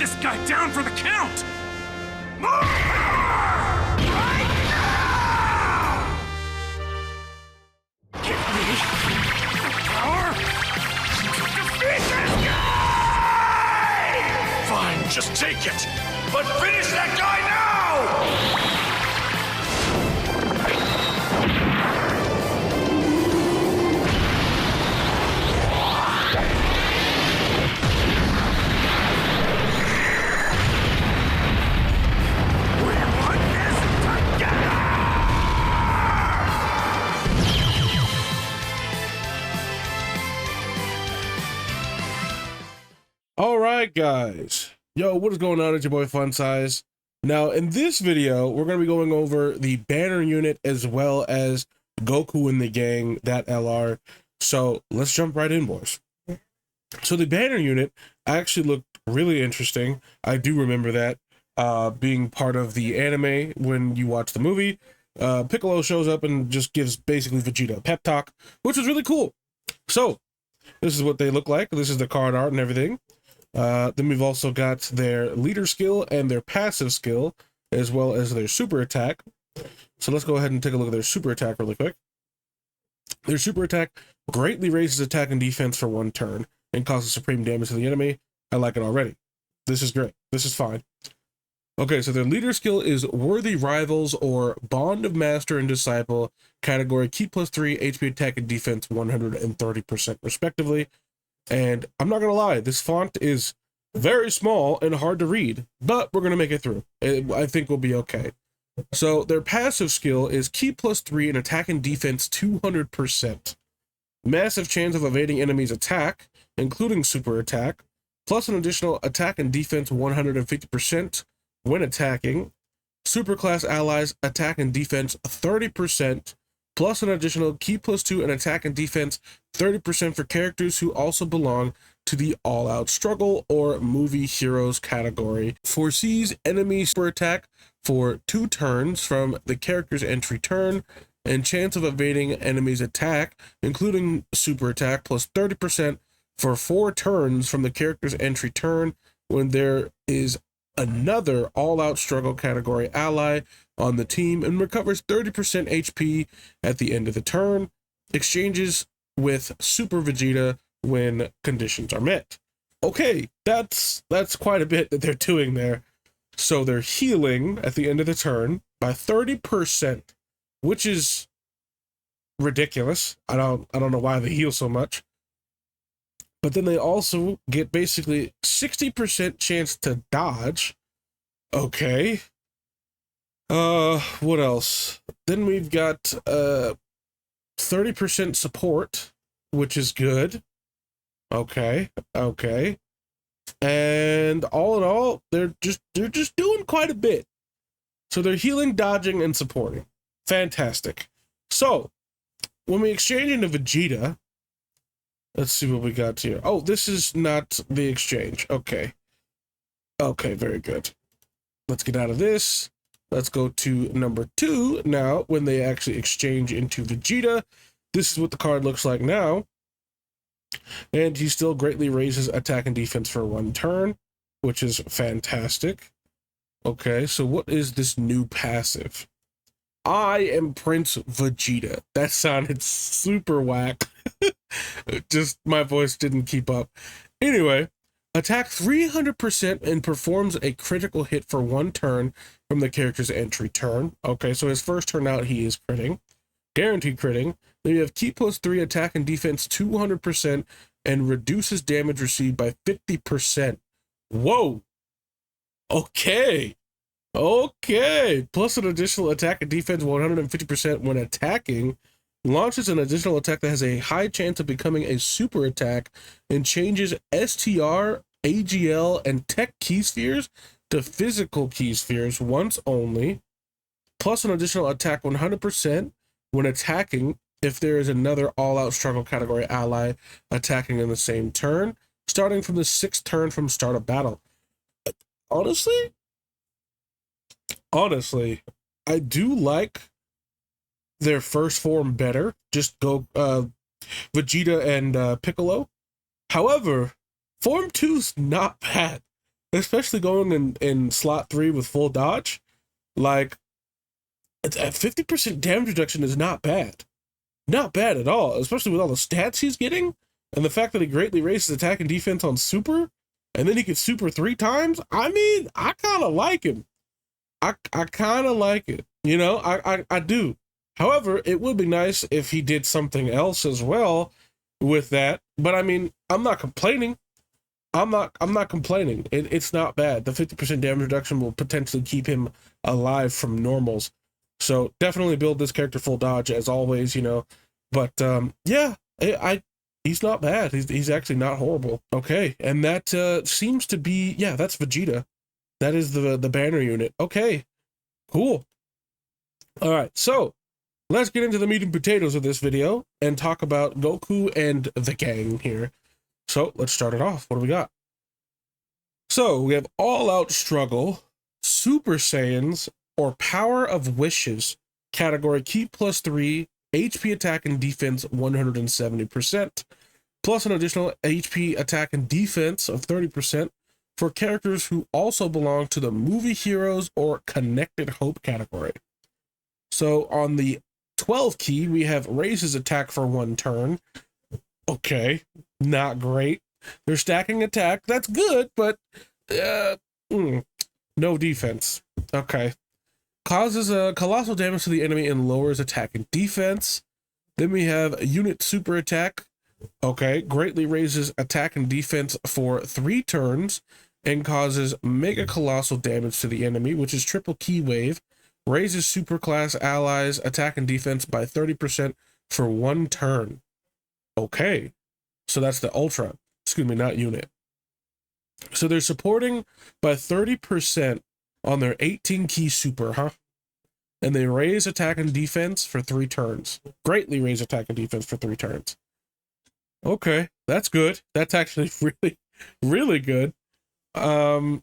this guy down for the count! Move her! Right now! Give me the power to defeat this guy! Fine, just take it. But finish that guy now! All right, guys. Yo, what is going on? It's your boy Fun Size. Now, in this video, we're going to be going over the banner unit as well as Goku and the gang, that LR. So let's jump right in, boys. So the banner unit actually looked really interesting. I do remember that being part of the anime when you watch the movie. Piccolo shows up and just gives basically Vegeta a pep talk, which was really cool. So this is what they look like. This is the card art and everything. Then we've also got their leader skill and their passive skill, as well as their super attack. So let's go ahead and take a look at their super attack really quick. Their super attack greatly raises attack and defense for 1 turn and causes supreme damage to the enemy. I like it already. This is great. This is fine. Okay, so their leader skill is Worthy Rivals or Bond of Master and Disciple, category Ki +3, HP attack and defense 130% respectively. And I'm not going to lie, this font is very small and hard to read, but we're going to make it through. I think we'll be okay. So their passive skill is Ki +3 and attack and defense 200%. Massive chance of evading enemies' attack, including super attack, plus an additional attack and defense 150% when attacking. Superclass allies attack and defense 30%, plus an additional Ki +2 and attack and defense 30% for characters who also belong to the all-out struggle or movie heroes category. Foresees enemy super attack for 2 turns from the character's entry turn, and chance of evading enemy's attack, including super attack, plus 30% for 4 turns from the character's entry turn when there is another all-out struggle category ally on the team, and recovers 30% HP at the end of the turn. Exchanges with Super Vegeta when conditions are met. Okay, that's quite a bit that they're doing there. So they're healing at the end of the turn by 30%, which is ridiculous. I don't know why they heal so much. But then they also get basically 60% chance to dodge. Okay. What else? Then we've got 30% support, which is good. Okay. And all in all, they're just doing quite a bit. So they're healing, dodging, and supporting. Fantastic. So when we exchange into Vegeta, let's see what we got here. Oh, this is not the exchange. Okay, very good. Let's get out of this. Let's go to number 2 now, when they actually exchange into Vegeta. This is what the card looks like now. And he still greatly raises attack and defense for 1 turn, which is fantastic. Okay, so what is this new passive? I am Prince Vegeta. That sounded super whack. Just my voice didn't keep up. Anyway, attack 300% and performs a critical hit for 1 turn from the character's entry turn. Okay, so his first turn out, he is critting. Guaranteed critting. Then you have Ki +3, attack and defense 200%, and reduces damage received by 50%. Whoa! Okay! Plus an additional attack and defense 150% when attacking. Launches an additional attack that has a high chance of becoming a super attack, and changes STR, AGL, and Tech Key Spheres to physical Key Spheres once only. Plus an additional attack 100% when attacking if there is another all-out struggle category ally attacking in the same turn, starting from the 6th turn from start of battle. Honestly, I do like their first form better. Just go Vegeta and Piccolo. However, Form 2's not bad. especially going in slot 3 with full dodge. Like, a 50% damage reduction is not bad. Not bad at all, especially with all the stats he's getting, and the fact that he greatly raises attack and defense on super, and then he can super 3 times. I mean, I kind of like him. I kind of like it. You know, I do. However, it would be nice if he did something else as well with that. But I mean, I'm not complaining. I'm not complaining. It's not bad. The 50% damage reduction will potentially keep him alive from normals. So definitely build this character full dodge as always, you know. But yeah, he's not bad. He's actually not horrible. Okay, and that seems to be, yeah, that's Vegeta. That is the banner unit. Okay, cool. All right, so let's get into the meat and potatoes of this video and talk about Goku and the gang here. So let's start it off. What do we got? So we have All Out Struggle, Super Saiyans, or Power of Wishes, category Ki +3, HP attack and defense 170%, plus an additional HP attack and defense of 30% for characters who also belong to the Movie Heroes or Connected Hope category. So on the 12 key, we have raises attack for 1 turn. Okay, not great. They're stacking attack. That's good, but no defense. Okay. Causes a colossal damage to the enemy and lowers attack and defense. Then we have unit super attack. Okay, greatly raises attack and defense for 3 turns and causes mega colossal damage to the enemy, which is triple key wave. Raises super class allies attack and defense by 30% for 1 turn. Okay, so that's the ultra. Excuse me, not unit. So they're supporting by 30% on their 18 key super, huh? And they raise attack and defense for 3 turns. Greatly raise attack and defense for 3 turns. Okay, that's good. That's actually really, really good. Okay,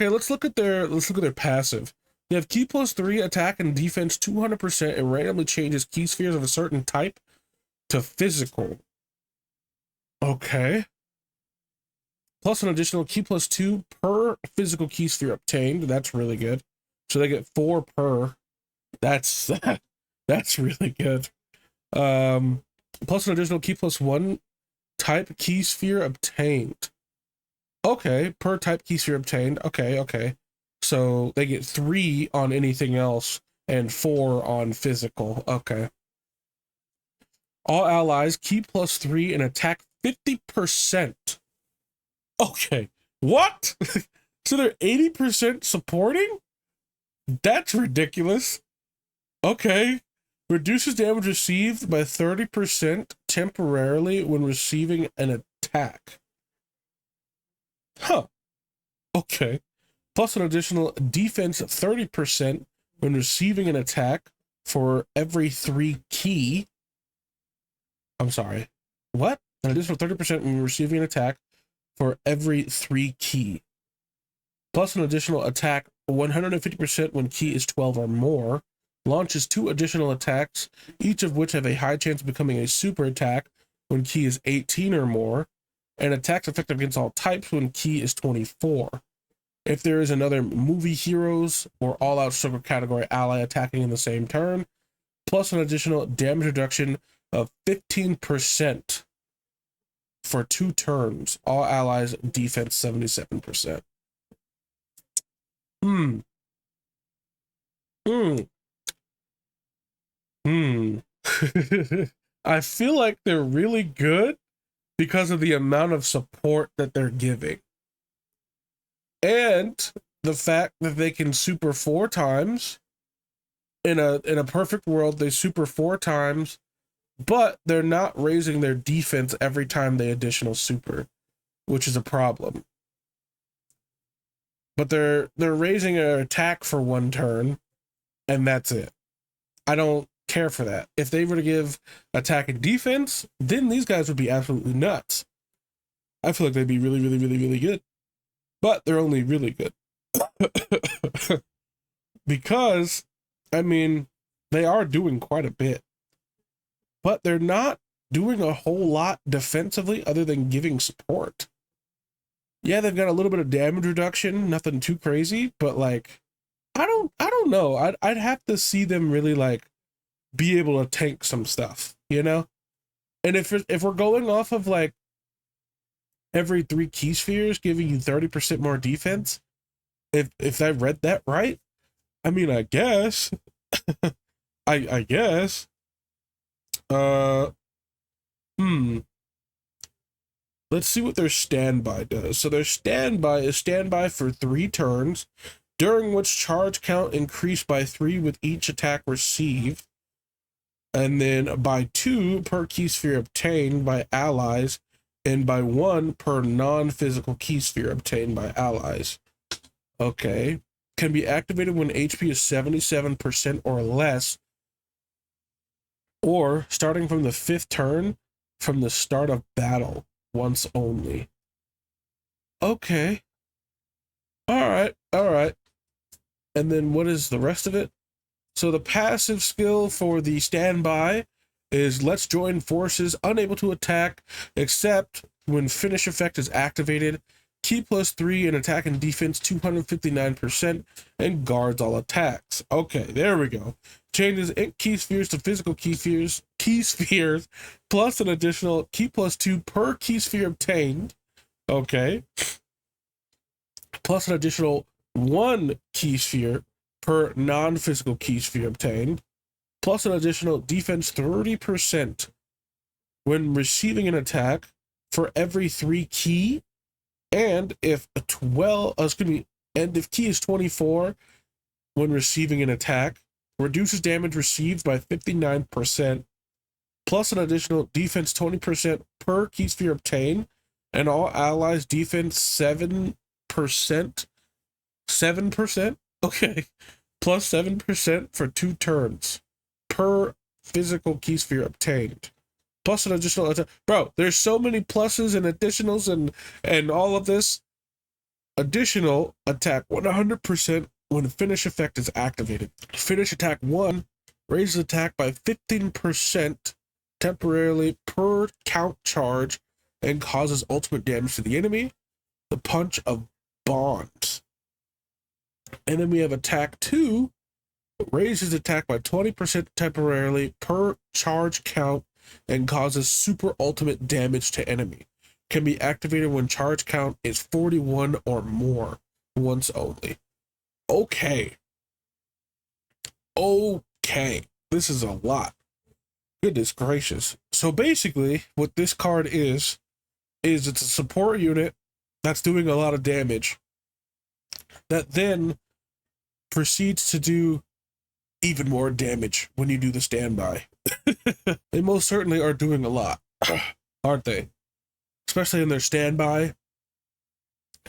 let's look at their passive. They have Ki +3 attack and defense 200% and randomly changes key spheres of a certain type to physical. Okay. Plus an additional Ki +2 per physical key sphere obtained. That's really good. So they get 4 per. That's really good. Plus an additional Ki +1 type key sphere obtained. Okay, per type key sphere obtained. Okay. So they get 3 on anything else and 4 on physical. Okay. All allies Ki +3 and attack 50%. Okay. What? So they're 80% supporting? That's ridiculous. Okay. Reduces damage received by 30% temporarily when receiving an attack. Huh. Okay. Plus an additional defense of 30% when receiving an attack for every 3 key. I'm sorry. What? An additional 30% when receiving an attack for every 3 key. Plus an additional attack 150% when key is 12 or more. Launches 2 additional attacks, each of which have a high chance of becoming a super attack when key is 18 or more, and attacks effective against all types when key is 24. If there is another Movie Heroes or All Out Struggle category ally attacking in the same turn, plus an additional damage reduction of 15% for 2 turns. All allies defense 77%. I feel like they're really good because of the amount of support that they're giving. And the fact that they can super 4 times. In a perfect world, they super 4 times, but they're not raising their defense every time they additional super, which is a problem. But they're raising an attack for 1 turn, and that's it. I don't care for that. If they were to give attack and defense, then these guys would be absolutely nuts. I feel like they'd be really, really, really, really good. But they're only really good. Because, I mean, they are doing quite a bit. But they're not doing a whole lot defensively other than giving support. Yeah, they've got a little bit of damage reduction, nothing too crazy, but like, I don't know. I'd have to see them really like be able to tank some stuff, you know? And if we're going off of like every 3 key spheres giving you 30% more defense, if I read that right, I mean, I guess, I guess, uh, let's see what their standby does. So their standby is standby for 3 turns, during which charge count increased by 3 with each attack received, and then by 2 per key sphere obtained by allies, and by 1 per non-physical key sphere obtained by allies. Okay. Can be activated when HP is 77% or less, or starting from the 5th turn from the start of battle, once only. Okay. All right. And then what is the rest of it? So the passive skill for the standby is let's join forces, unable to attack except when finish effect is activated. Key +3 in attack and defense 259%, and guards all attacks. Okay, there we go. Changes ink key spheres to physical key spheres, plus an additional key +2 per key sphere obtained. Okay. Plus an additional 1 key sphere per non-physical key sphere obtained, plus an additional defense 30% when receiving an attack for every 3 key, and if if key is 24 when receiving an attack, reduces damage received by 59%, plus an additional defense 20% per key sphere obtained, and all allies defense 7%. 7%? Okay. Plus 7% for 2 turns per physical key sphere obtained. Plus an additional attack. Bro, there's so many pluses and additionals and all of this. Additional attack 100% when finish effect is activated. Finish attack 1 raises attack by 15% temporarily per count charge and causes ultimate damage to the enemy. The punch of bonds. And then we have attack 2, raises attack by 20% temporarily per charge count and causes super ultimate damage to enemy. Can be activated when charge count is 41 or more, once only. Okay. This is a lot. Goodness gracious. So basically, what this card is it's a support unit that's doing a lot of damage that then proceeds to do even more damage when you do the standby. They most certainly are doing a lot, aren't they? Especially in their standby,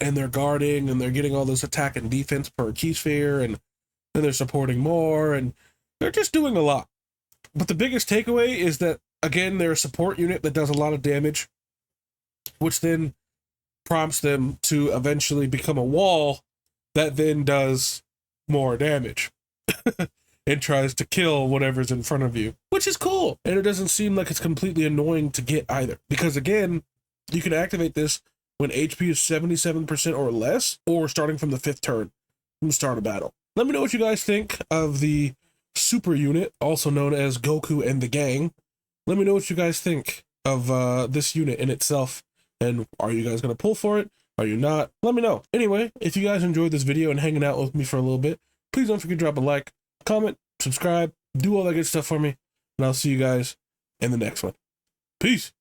and they're guarding, and they're getting all this attack and defense per key sphere, and then they're supporting more, and they're just doing a lot. But the biggest takeaway is that, again, they're a support unit that does a lot of damage, which then prompts them to eventually become a wall that then does more damage and tries to kill whatever's in front of you, which is cool. And it doesn't seem like it's completely annoying to get either, because again, you can activate this when HP is 77% or less, or starting from the 5th turn from the start of battle. Let me know what you guys think of the super unit, also known as Goku and the Gang. Let me know what you guys think of this unit in itself, and are you guys going to pull for it? Are you not? Let me know. Anyway, if you guys enjoyed this video and hanging out with me for a little bit, please don't forget to drop a like, comment, subscribe, do all that good stuff for me, and I'll see you guys in the next one. Peace.